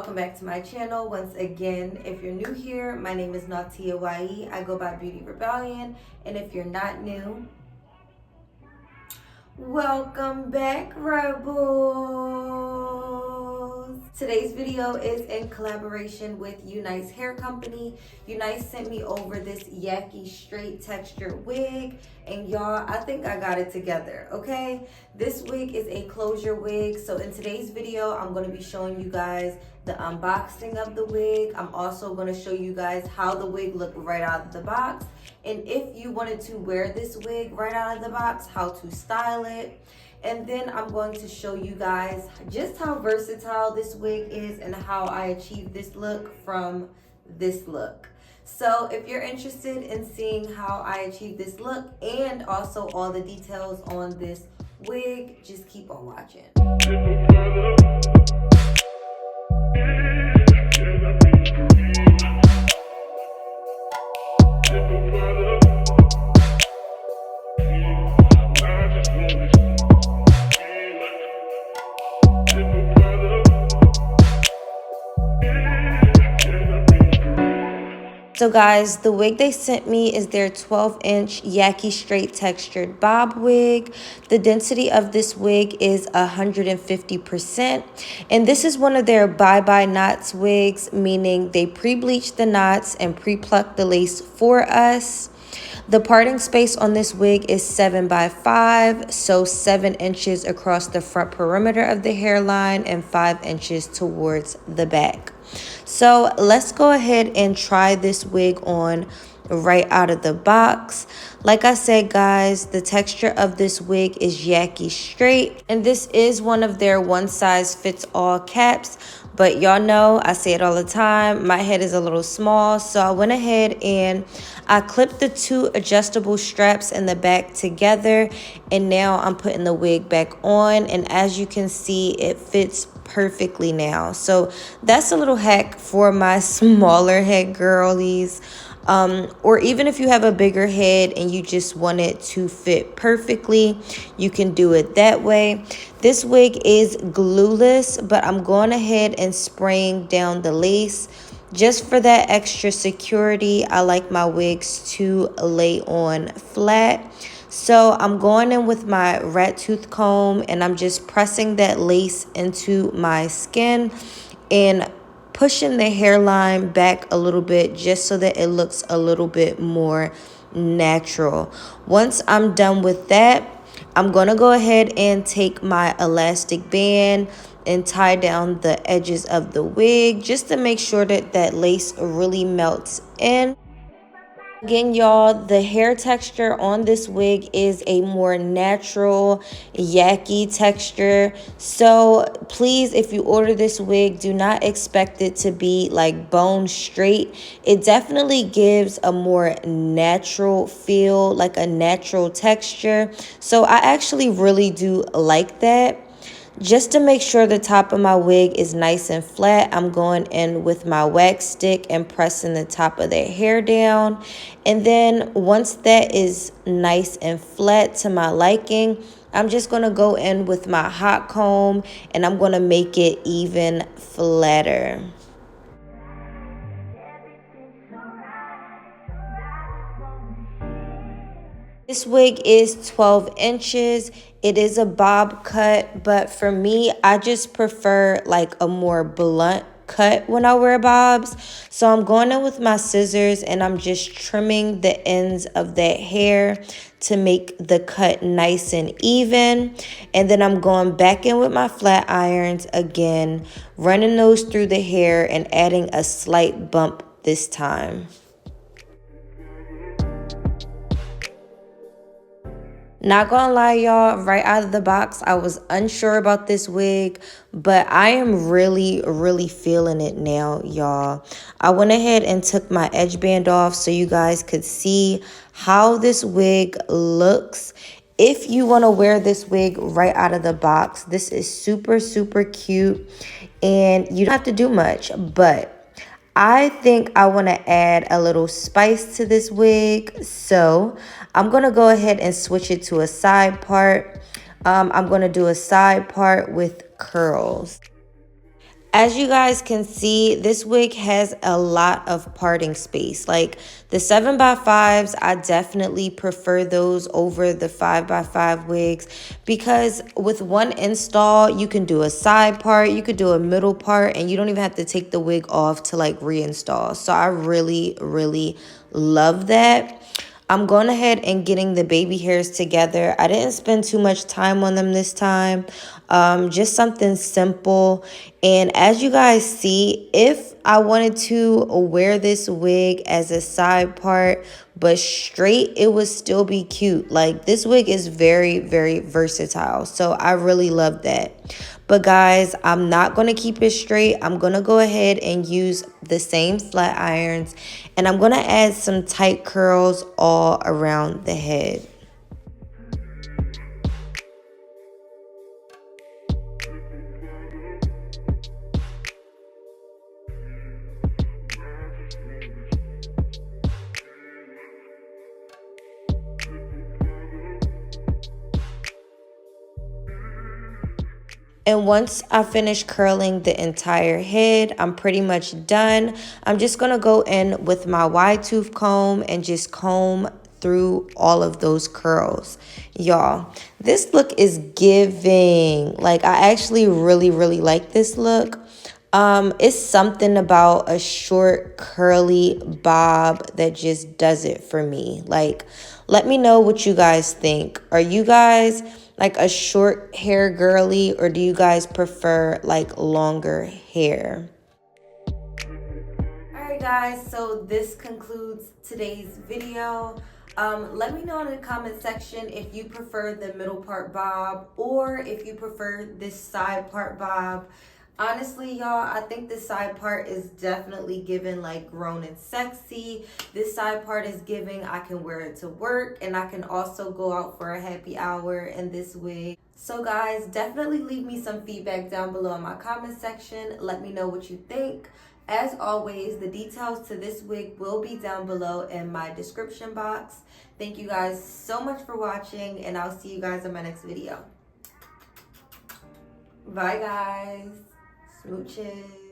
welcome back to my channel. Once again, if you're new here, my name is Natia Yaki. I go by Beauty Rebellion, and if you're not new, welcome back, Rebels. Today's video is in collaboration with Unice Hair Company. Unice sent me over this Yaki straight texture wig, and y'all, I think I got it together, okay? This wig is a closure wig, so in today's video, I'm gonna be showing you guys the unboxing of the wig. I'm also gonna show you guys how the wig looked right out of the box, and if you wanted to wear this wig right out of the box, how to style it. And then I'm going to show you guys just how versatile this wig is and how I achieved this look from this look. So if you're interested in seeing how I achieved this look and also all the details on this wig, just keep on watching. So guys, the wig they sent me is their 12-inch Yaki straight textured bob wig. The density of this wig is 150%. And this is one of their bye-bye knots wigs, meaning they pre-bleach the knots and pre-pluck the lace for us. The parting space on this wig is 7 by 5, so 7 inches across the front perimeter of the hairline and 5 inches towards the back. So let's go ahead and try this wig on right out of the box. Like I said, guys, the texture of this wig is Yaki straight, and this is one of their one size fits all caps. But y'all know, I say it all the time, my head is a little small, so I went ahead and I clipped the 2 adjustable straps in the back together, and now I'm putting the wig back on, and as you can see, it fits perfectly now. So that's a little hack for my smaller head girlies. Or even if you have a bigger head and you just want it to fit perfectly, you can do it that way. This wig is glueless, but I'm going ahead and spraying down the lace. Just for that extra security, I like my wigs to lay on flat. So I'm going in with my rat tooth comb and I'm just pressing that lace into my skin and pushing the hairline back a little bit just so that it looks a little bit more natural. Once I'm done with that, I'm going to go ahead and take my elastic band and tie down the edges of the wig just to make sure that that lace really melts in. Again, y'all, the hair texture on this wig is a more natural Yaki texture. So please, if you order this wig, do not expect it to be like bone straight. It definitely gives a more natural feel, like a natural texture. So I actually really do like that. Just to make sure the top of my wig is nice and flat, I'm going in with my wax stick and pressing the top of their hair down. And then once that is nice and flat to my liking, I'm just going to go in with my hot comb and I'm going to make it even flatter. This wig is 12 inches. It is a bob cut, but for me, I just prefer like a more blunt cut when I wear bobs. So I'm going in with my scissors and I'm just trimming the ends of that hair to make the cut nice and even. And then I'm going back in with my flat irons again, running those through the hair and adding a slight bump this time. Not gonna lie, y'all, right out of the box, I was unsure about this wig, but I am really feeling it now, y'all. I went ahead and took my edge band off so you guys could see how this wig looks. If you want to wear this wig right out of the box, this is super cute, and you don't have to do much, but I think I want to add a little spice to this wig, so I'm going to go ahead and switch it to a side part. I'm going to do a side part with curls. As you guys can see, this wig has a lot of parting space. Like the 7x5s, I definitely prefer those over the 5x5 wigs because with one install, you can do a side part, you could do a middle part, and you don't even have to take the wig off to like reinstall. So I really, really love that. I'm going ahead and getting the baby hairs together. I didn't spend too much time on them this time. Just something simple. And as you guys see, if I wanted to wear this wig as a side part, but straight, it would still be cute. Like this wig is very, very versatile. So I really love that. But guys, I'm not going to keep it straight. I'm going to go ahead and use the same flat irons. And I'm going to add some tight curls all around the head. And once I finish curling the entire head, I'm pretty much done. I'm just going to go in with my wide tooth comb and just comb through all of those curls. Y'all, this look is giving. Like, I actually really, really like this look. It's something about a short curly bob that just does it for me. Like, let me know what you guys think. Are you guys like a short hair girly, or do you guys prefer like longer hair? All right, guys, so this concludes today's video. Let me know in the comment section if you prefer the middle part bob or if you prefer this side part bob. Honestly, y'all, I think this side part is definitely giving like grown and sexy. This side part is giving I can wear it to work, and I can also go out for a happy hour in this wig. So guys, definitely leave me some feedback down below in my comment section. Let me know what you think. As always, the details to this wig will be down below in my description box. Thank you guys so much for watching, and I'll see you guys in my next video. Bye guys. Smooches.